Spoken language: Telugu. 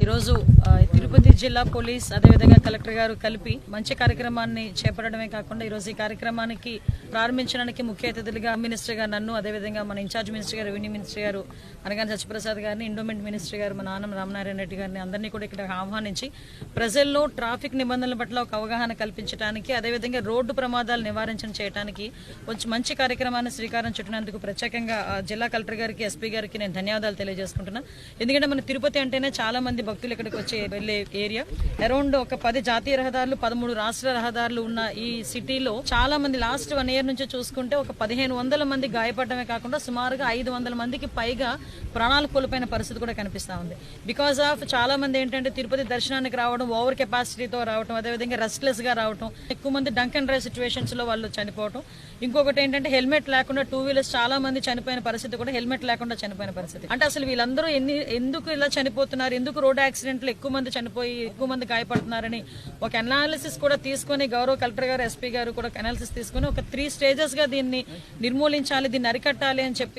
ఈరోజు తిరుపతి జిల్లా పోలీస్ అదేవిధంగా కలెక్టర్ గారు కలిపి మంచి కార్యక్రమాన్ని చేపట్టడమే కాకుండా ఈరోజు ఈ కార్యక్రమానికి ప్రారంభించడానికి ముఖ్య అతిథులుగా మినిస్టర్ గారు నన్ను, అదేవిధంగా మన ఇన్ఛార్జ్ మినిస్టర్ గారు, రెవెన్యూ మినిస్టర్ గారు అనగాని సత్యప్రసాద్ గారిని, ఎండోమెంట్ మినిస్టర్ గారు మన ఆనం రామనారాయణ రెడ్డి గారిని అందరినీ కూడా ఇక్కడ ఆహ్వానించి ప్రజల్లో ట్రాఫిక్ నిబంధనల పట్ల ఒక అవగాహన కల్పించడానికి, అదేవిధంగా రోడ్డు ప్రమాదాలు నివారించడం చేయడానికి కొంచెం మంచి కార్యక్రమాన్ని శ్రీకారం చుట్టినందుకు ప్రత్యేకంగా జిల్లా కలెక్టర్ గారికి, ఎస్పీ గారికి నేను ధన్యవాదాలు తెలియజేసుకుంటున్నాను. ఎందుకంటే మన తిరుపతి అంటేనే చాలా మంది భక్తులు ఇక్కడికి వచ్చే వెళ్లే ఏరియా. అరౌండ్ ఒక 10 జాతీయ రహదారులు, 13 రాష్ట్ర రహదారులు ఉన్న ఈ సిటీలో చాలా మంది లాస్ట్ 1 year నుంచి చూసుకుంటే ఒక 1500 మంది గాయపడమే కాకుండా సుమారుగా 500 మందికి పైగా ప్రాణాలు కోల్పోయిన పరిస్థితి కూడా కనిపిస్తా ఉంది. బికాస్ ఆఫ్ చాలా మంది ఏంటంటే తిరుపతి దర్శనానికి రావడం, ఓవర్ కెపాసిటీతో రావడం, అదేవిధంగా రెస్ట్లెస్ గా రావడం, ఎక్కువ మంది డంక్ అండ్ డ్రైవ్ సిచ్యువేషన్స్ లో వాళ్ళు చనిపోవడం. ఇంకొకటి ఏంటంటే హెల్మెట్ లేకుండా 2 వీలర్స్ చాలా మంది చనిపోయిన పరిస్థితి కూడా, హెల్మెట్ లేకుండా చనిపోయిన పరిస్థితి. అంటే అసలు వీళ్ళందరూ ఎందుకు ఇలా చనిపోతున్నారు, ఎందుకు రోడ్ యాక్సిడెంట్లు ఎక్కువ మంది చనిపోయి ఎక్కువ మంది గాయపడుతున్నారని ఒక అనాలిసిస్ కూడా తీసుకుని గౌరవ కలెక్టర్ గారు, ఎస్పీ గారు కూడా అనాలిసిస్ తీసుకుని ఒక 3 stages గా దీన్ని నిర్మూలించాలి, దీన్ని అరికట్టాలి అని చెప్పి